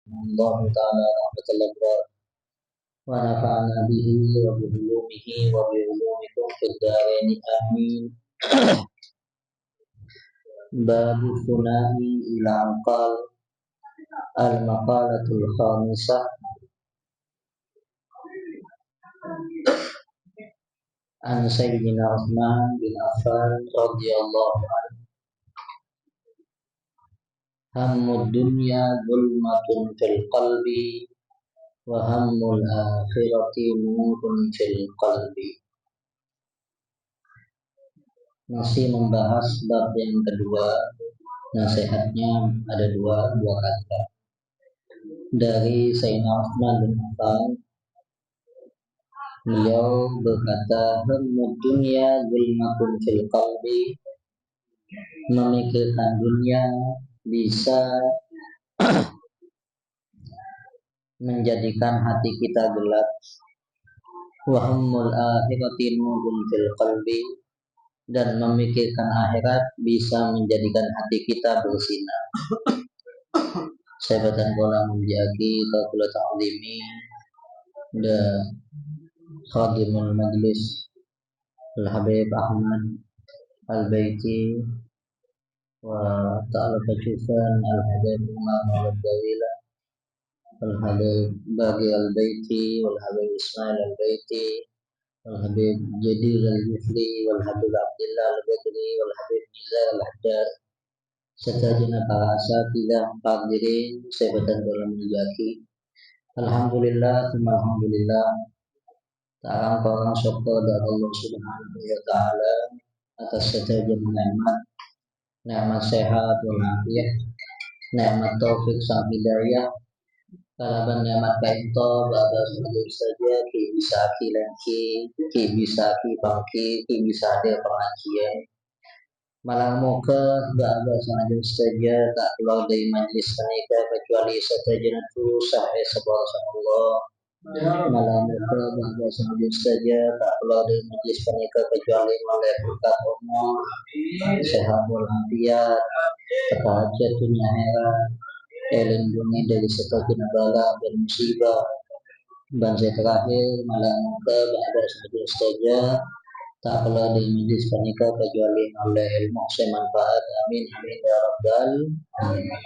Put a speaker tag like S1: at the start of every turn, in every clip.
S1: الله تعالى رحمة الأبرار ونفعنا به وبعلومه وبعلومكم في الدارين آمين. باب الثناء إلى عقال. المقالة الخامسة. عن سيدنا عثمان بن عفان رضي الله عنه: هم الدنيا ظلمة في القلب وهم الآخرة نور في القلب. Masih membahas bab yang kedua. Nasihatnya ada dua kata dari Sayyidina Utsman bin Affan. Beliau berkata, hammud dunya zulmatun fil qalbi, memikirkan dunia bisa menjadikan hati kita gelap. Wa hammul akhirati nurun fil qalbi, dan memikirkan akhirat bisa menjadikan hati kita bersinar. Sahabatan kolam menjadi qabla ta'zimi da khadimul majlis Al-Habib Ahmad Al-Baiti wa ta'ala kashifan Al-Habib Umar Al-Dawila Al-Habib Bagi Al-Baiti wal-Habib Ismail Al-Baiti wal-Habib Jadil Al-Yufli wal-Habib Abdullah Al-Badri wal-Habib Nizar Al-Haddad serta jenah para asatidzah hadirin sahabatan dalam menjaki. Alhamdulillah, alhamdulillah. Ta'ala orang syukur dari Allah Subhanahu wa taala atas setiap nikmat sehat walafiat, nikmat taufik sang hidayah, kalaban nikmat kaito baba sujud saja ki bisa ki bangki ki bisa ada pengajian. Malang moga baba saja saja tak keluar dari majlis menika kecuali saja tu sahih sebuah Allah. Malam moga baba saja tak keluar dari majlis menika kecuali oleh berkat umur, sehat walafiat, terhajat dunia akhirat, lindungi dari setiap bala dan musibah. Dan saya terakhir malam moga baba saja tak keluar dari majlis menika kecuali oleh ilmu manfaat. Amin amin ya rabbal alamin.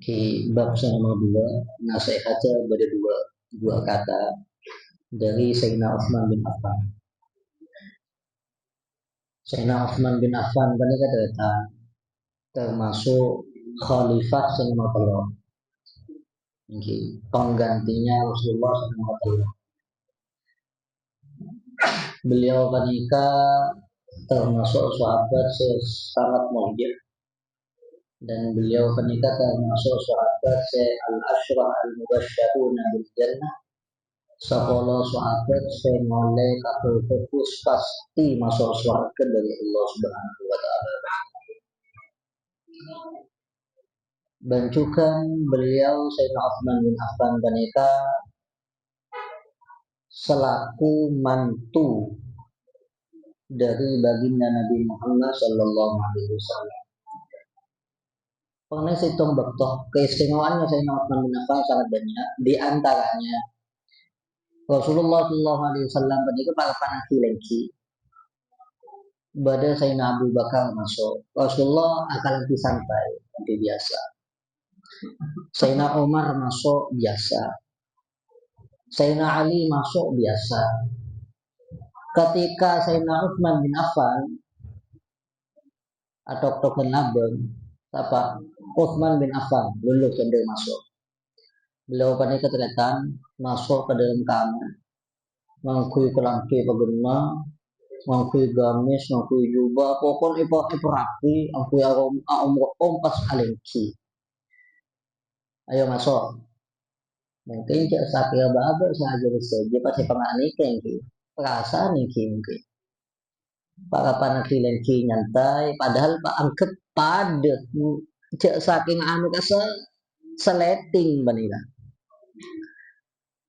S1: Ki bab nomor 2, nasihatnya ada dua kata dari Sayyidina Utsman bin Affan. Sayyidina Utsman bin Affan menika termasuk khalifah sing nomor 3. Penggantinya Rasulullah SAW. Beliau menika termasuk sahabat sangat mulia, dan beliau menikah termasuk sahabat al-asyrah al-mubasysyaruna bil jannah. 10 sahabat sing oleh kabeh fokus pasti masuk surga dari Allah Subhanahu wa taala. Bencukan beliau Sayyidina Utsman bin Affan menikah selaku mantu dari baginda Nabi Muhammad sallallahu alaihi wasallam. Pengenai hitung betul keistimewaannya Sayyidina Utsman bin Affan sangat banyak. Di antaranya Rasulullah sallallahu alaihi wasallam ketika para panaki lagi pada Sayyidina Abu Bakar masuk, Rasulullah akan lebih santai, lebih biasa. Sayyidina Umar masuk biasa, Sayyidina Ali masuk biasa. Ketika Sayyidina Utsman bin Affan atau token labeng apa Utsman bin Affan lulus dan masuk. Beliau pada keteratan masuk ke dalam kamar, mengakui kelangki peguna, mengakui gamis, mengakui jubah, pokoknya rapi, mengakui pas alergi. Ayo masuk. Mungkin cek sakya babar saja saja pasti penganik yang perasaan yang mungkin. Para panaki lagi nyantai, padahal pak angket padat, cek saking anu kasa seleting banira.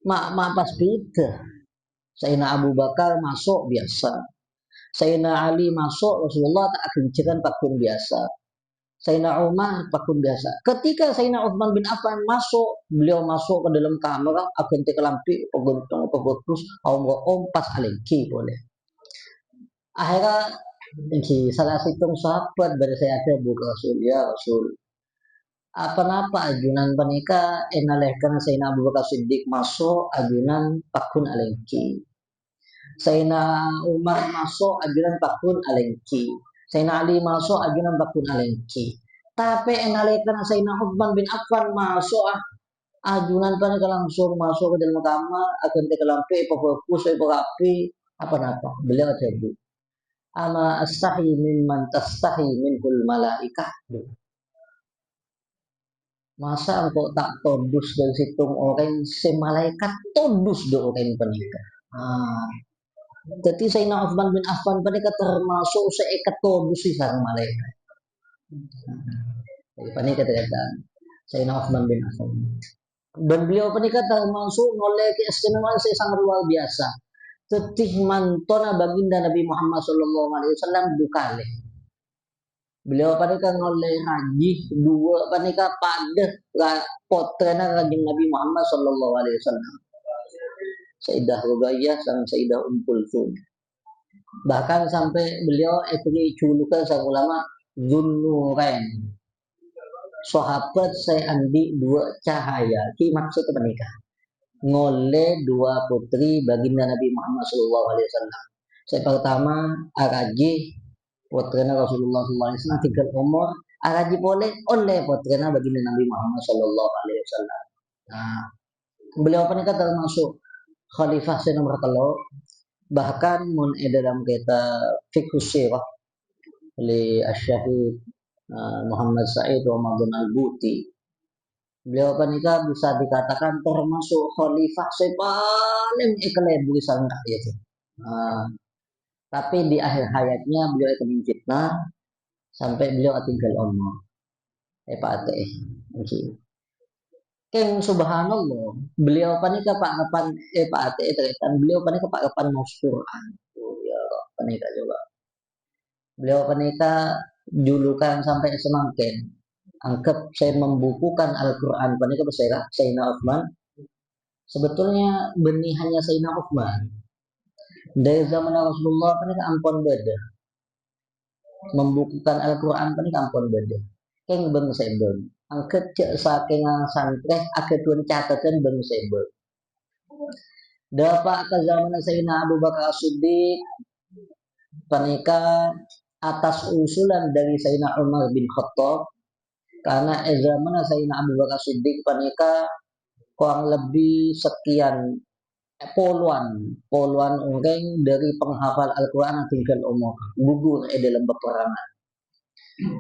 S1: Mak pas beda. Sayyidina Abu Bakar masuk biasa. Sayyidina Ali masuk Rasulullah tak akan pakai biasa. Sayyidina Umar pakun biasa. Ketika Sayyidina Utsman bin Affan masuk, beliau masuk ke dalam kamar, akan lampi, peguntung, pegotus, om pas alengki boleh. Akhirnya salah satu sahabat dari saya ada buka Rasul, ya Rasul. Apa-apa ajunan panika enalehkan Sayyidina Abu Bakar Siddiq masuk ajunan pakun alengki. Sayyidina Umar masuk ajunan pakun alengki. Sayyidina Ali masuk ajunan pakun alengki. Tapi enalehkan Sayyidina Utsman bin Affan masuk ajunan panika langsung masuk ke dalam kamar akan lampi fokus api apa-apa. Beliau ada ama astahi mimman tastahi minhul malaikah. Masa engkau tak todus dari situ orang semalaikat todus do orang penikah. Jadi Sayyidina Utsman bin Affan penikah termasuk seikat todus si sang malaikat. Jadi penikah terkata Sayyidina Utsman bin Affan. Dan beliau penikah termasuk oleh keistimewaan saya sangat luar biasa. Tetih mantona baginda Nabi Muhammad SAW dukale. Beliau panika ngoleh haji dua panika pada potrena kanjeng Nabi Muhammad SAW. Sayyidah Rubaiyah sang Sayyidah Kulthum. Bahkan sampai beliau julukan sang ulama Zunnurain. Sahabat saya andi dua cahaya. Ki maksud menikah. Ngoleh dua putri baginda Nabi Muhammad SAW. Saya pertama Araji putrana Rasulullah SAW tinggal umur araji boleh oleh putrana baginda Nabi Muhammad SAW. Nah, beliau penikah termasuk khalifah nomor telu, bahkan mun dalam kita fiqh sirah oleh Asy-Syahid Muhammad Said Ramadan Al-Buti. Beliau penikah bisa dikatakan termasuk khalifah paling ikhlas sang rakyat. Tapi di akhir hayatnya beliau akan fitnah sampai beliau tinggal umur. Pak Ate. Keng subhanallah, beliau panika Pak kapan Pak Ate teretan beliau panika Pak kapan mau Quran. Ya panika coba. Beliau panika julukan sampai semangkin. Anggap saya membukukan Al-Quran panika bersera Sayyidina Utsman. Sebetulnya benih hanya Sayyidina Utsman. Dari zaman Rasulullah panika ampun beda. Membukukan Al-Quran panika ampun beda. Keng beng sebel. Angkat saking santreh agetun catatan beng sebel. Dapat ke zaman Sayyidina Abu Bakar Siddiq panika atas usulan dari Sayyidina Umar bin Khattab karena zaman Sayyidina Abu Bakar Siddiq panika kurang lebih sekian puluhan orang dari penghafal Al-Quran tinggal umur gugur dalam peperangan.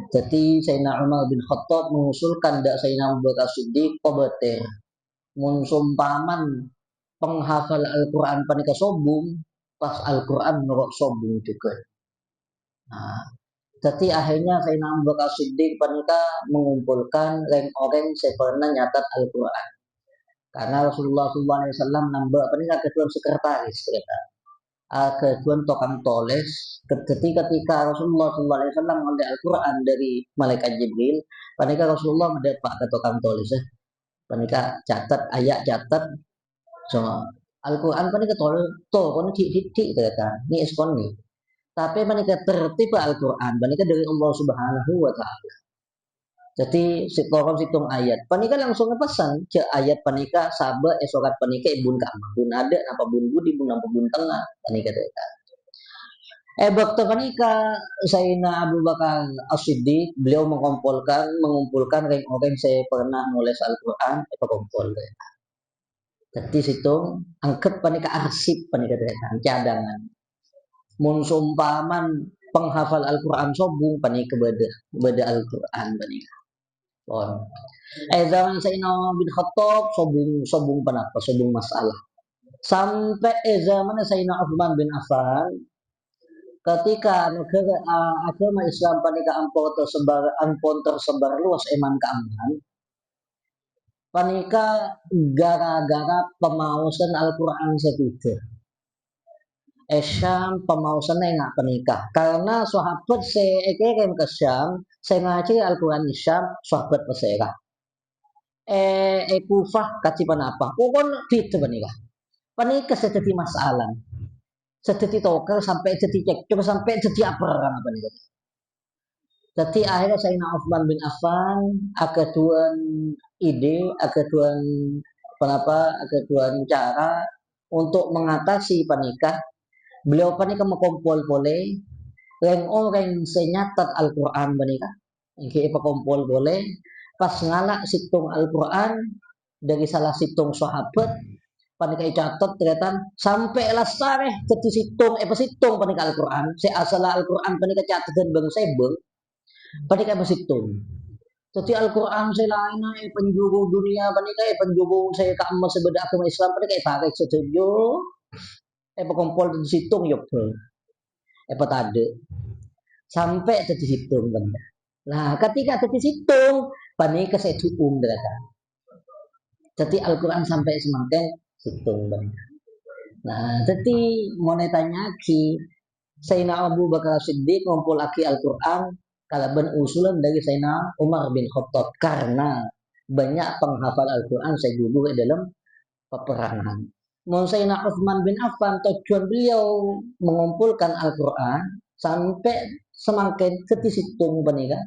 S1: Jadi Sayyidina Umar bin Khattab mengusulkan dak Sayyidina Abu Bakar Siddiq kobeter mun sumpaman penghafal Al-Quran panika sobung pas Al-Quran nurut sobung juga. Nah, jadi akhirnya Sayyidina Abu Bakar Siddiq panika mengumpulkan orang yang pernah nyatat Al-Quran. Karena Rasulullah SAW nambah panika ketua sekretaris kereta. Ketuan tokang toles ketika Rasulullah SAW mengambil Al-Quran dari malaikat Jibril, panika Rasulullah mendapat ke tokang toles panika catat ayat catat so Al-Quran panika kon titik kata ini eskon nih tapi panika tertib Al-Quran panika dari Allah Subhanahu wa taala. Jadi sitoron situng ayat panika langsung ngepesan ce ayat panika sabe esokat panika ibun kamah bun ada apa bun budi bun apa bun tengah panika teh. Waktu panika Sayyidina Abu Bakar As-Siddiq beliau mengumpulkan orang saya pernah nulis Al-Quran kumpul. Jadi situ angkat panika arsip panika cadangan. Mun sumpaman penghafal Al-Quran sobung panika beda Al-Quran panika. Zaman Sayyidina Umar bin Khattab sobung penapa sobung masalah. Sampai zaman Sayyidina Utsman bin Affan ketika negara agama Islam panika ampun tersebar luas eman keamanan panika gara-gara pemausan Al-Quran sepitu. Syam pemausan enggak panika karena sahabat seekeren ke Syam Saya ngaji Al-Quran Syam sahabat pesera. Kufah kaci panapa. Kon itu panika. Panika sedeti masalah. Sedeti tokel sampai jadi cekcok sampai jadi apa apa nih. Jadi akhirnya Sayyidina Utsman bin Affan agaduan ide, agaduan agaduan cara untuk mengatasi panika. Beliau panika mengkumpul boleh orang senyatat Al-Quran panika. Iki kumpul boleh pas ngalak situng Al-Quran dari salah situng sahabat panika catat ternyata sampai lasareh jadi situng panika Al-Quran. Saya asal Al-Quran panika catat dan bang sebel panika situng. Jadi Al-Quran saya lain penjuru dunia panika penjuru saya kamu sebeda agama Islam panika tarik setuju kumpul di situng yuk tade sampai jadi situng benar. Nah ketika jadi situng panika saya dium ternyata. Jadi Al-Quran sampai semakin situng benar. Nah, jadi mau tanya lagi, Sayyidina Abu Bakar Siddiq ngumpul lagi Al-Quran kalaban usulan dari Sayyidina Umar bin Khattab karena banyak penghafal Al-Quran saya dulu dalam peperangan. Mau Sayyidina Utsman bin Affan tujuan beliau mengumpulkan Al-Quran sampai semakin situng panika.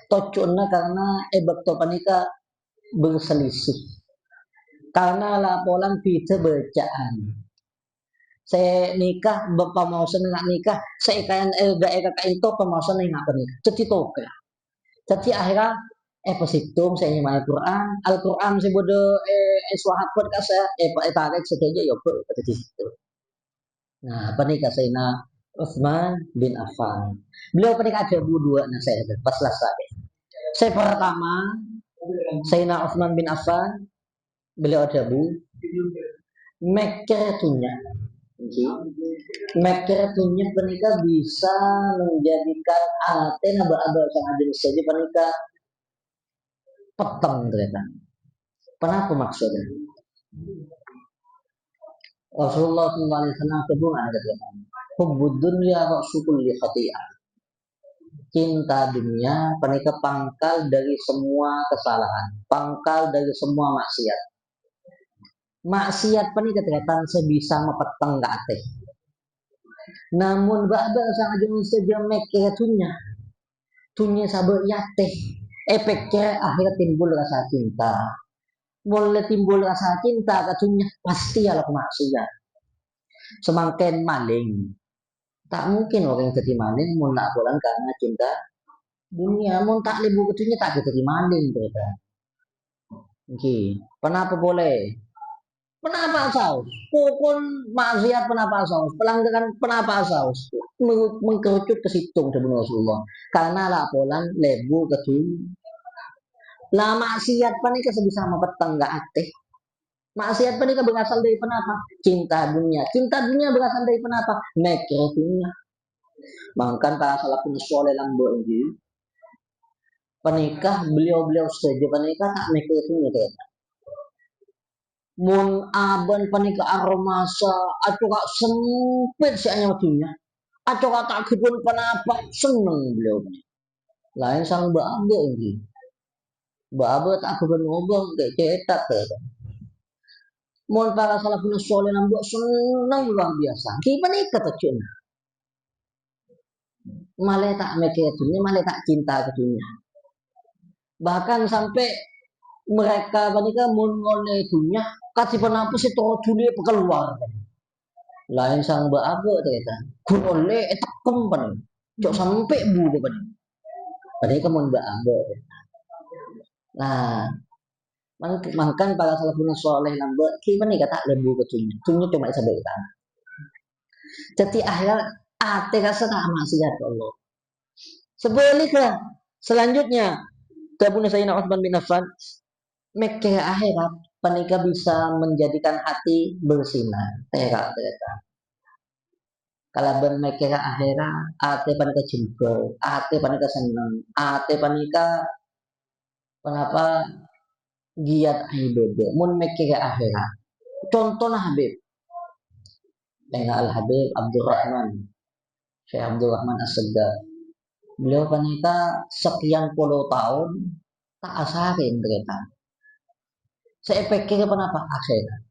S1: Tujuannya karena bakto panika berselisih. Karena laporan beda bacaan. Saya nikah bapak mau seneng nikah saya kain daerah kain to mau seneng apa nih jadi toke jadi akhirnya positum saya nyimak Al-Quran saya bodo sahabat kasa tarik saja ya pada di situ. Nah apa nih Sayyidina Utsman bin Affan beliau pernah ada dua nasihat pas lah saya pertama Sayyidina Utsman bin Affan beliau ada mekertunya Mekertunya penikah bisa menjadikan aten abal-abal sangat jenis saja penikah peteng ternyata. Kenapa maksudnya? Rasulullah SAW kedua ada hubbud dunya rasul li khati'ah. Cinta dunia penikah pangkal dari semua kesalahan, pangkal dari semua maksiat. Maksiat penikah ternyata sebisa mepeteng gak ateh. Namun ba'da sang ajeng saja mekertunya tunya sabar yateh efeknya akhirnya timbul rasa cinta mulai timbul rasa cinta katunya pasti ala maksiat semakin maling tak mungkin orang yang jadi maling mau nak bulan karena cinta dunia mau tak lebu katunya tak jadi maling berita kenapa boleh Penapa saus? Pukul maksiat penapa saus? Pelanggaran penapa saus? Mengkerucut ke situng demi Rasulullah. Karena laporan lebu ketu. Lah maksiat panika sebisa mapetang gak ateh. Maksiat panika berasal dari penapa? Cinta dunia. Cinta dunia berasal dari penapa? Nekre dunia. Bahkan para salafun soleh lambo ini penikah beliau saja penikah tak nekre dunia ternyata. Mun aban panika aromasa atau kak sempit si anyawatunya atau kata kebun penapa seneng beliau lain sang mbak abe ini mbak abe tak kebun ngobong kayak cetak mun para salah punya soleh nambah seneng luar biasa gimana kata cina malah tak mikir dunia malah tak cinta ke dunia bahkan sampai mereka panika mun ngone dunia kasih penapa sih toh dunia keluar lain sang mbak abe ternyata kulole etakem pan cok sampai bu pan padahal kamu mbak abe nah makan para salafun soleh nambah gimana kata lembu ketunya tunya cuma sampai ke tanah jadi akhirnya ate rasa tak maksiat Allah sebaliknya selanjutnya tabunnya Sayyidina Utsman bin Affan Mekah akhirat panika bisa menjadikan hati bersinar terak kalau bermekera akhirat ate panika jengkel ate panika seneng ate panika kenapa giat ibadah mun mekera akhirat contohnya Habib Al Habib Abdurrahman Syekh Abdurrahman As-Seggaf Beliau wanita sekian puluh tahun tak asarin ternyata. Saya pikir kenapa akhirat.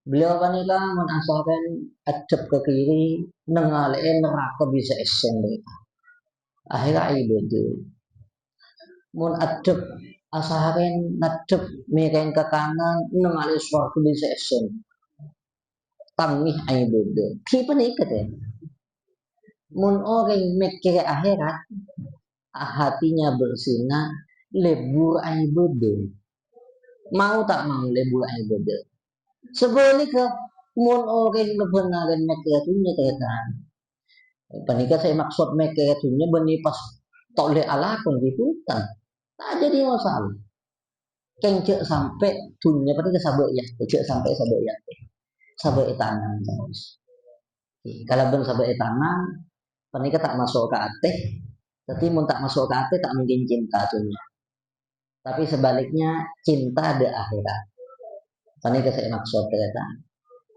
S1: Beliau wanita menasakan adab ke kiri nengalein neraka bisa esen mereka. Akhirnya ibadah. Mun adab asarin ngadep miring ke kanan nengalein suarga bisa esen. Tamih ibadah. Kipa nih ya. Mun orang mikir akhirat hatinya bersinar lebur ibadah. Mau tak mau lebur ibadah. Sebaliknya mun orang kebenaran mikir dunia kaitan. Panika saya maksud mikir dunia beni pas toleh Allah pun gitu kan. Tak jadi masalah. Kencek sampai dunia panika sabuk ya, kencek sampai sabuk ya. Sabuk tangan terus. Kalau ben sabuk tangan, panika tak masuk ke hati, tapi mun tak masuk ke hati tak mungkin cinta dunia. Tapi sebaliknya cinta ada akhirat. Panika saya maksud ternyata.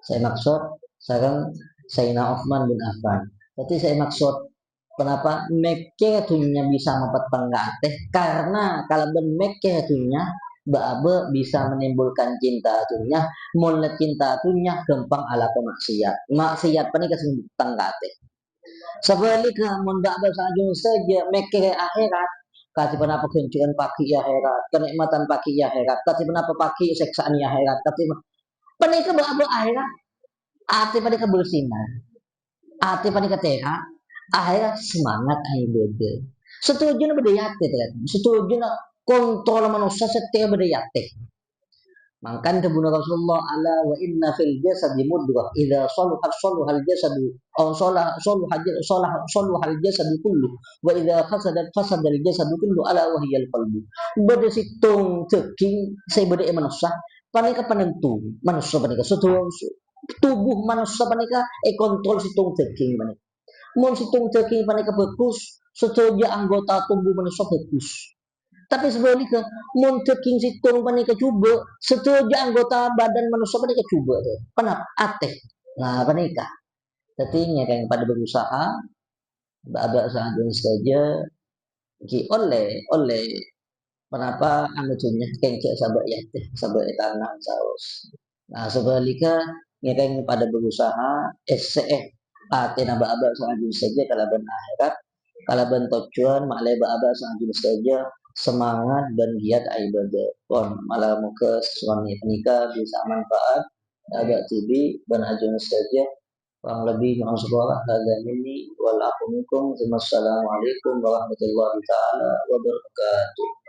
S1: Saya maksud sekarang Sayyidina Utsman bin Affan. Jadi saya maksud kenapa meke dunia bisa mempetengah karena kalau ben meke dunia Babe bisa menimbulkan cinta dunia, mulai cinta dunia gampang ala maksiat. Maksiat pani kesing tengah teh. Sebaliknya mun Babe saja meke akhirat kasih penapa kencungan pagi akhirat, kenikmatan pagi akhirat, kasih penapa pagi seksaan akhirat, kasih penikah Babe akhirat ati pada kebersihan, ati pada ketera, akhirnya semangat ayo beda. Setuju na beda yate kan? Setuju na kontrol manusia setiap beda yate. Mangkan tabuna Rasulullah ala wa inna fil jasadi mudghah idza salaha jasadu aw salaha al jasadu kullu wa idza fasada al jasadu kullu ala wa hiya al qalbu. Beda situng ceking saya beda manusia panika penentu manusia panika setuju tubuh manusia panika kontrol situng ceking panika. Mun situng ceking panika bagus, setuju anggota tubuh manusia bagus. Tapi sebaliknya, mun ceking situng panika coba, setuju anggota badan manusia panika coba. Kenapa? Ateh. Nah, panika. Jadi yang pada berusaha, ada saja saja, oleh kenapa anu tunya kengke sabar ya teh sabar tanah saus. Nah sebaliknya yang pada berusaha tina aba saja saja kalau ben akhirat kalau ben tujuan maklai aba saja saja semangat dan giat ibadah pon malah muka suami penikah bisa manfaat agak tibi dan ajun saja kurang lebih mohon sekolah dan ini walaupun assalamualaikum warahmatullahi taala wabarakatuh.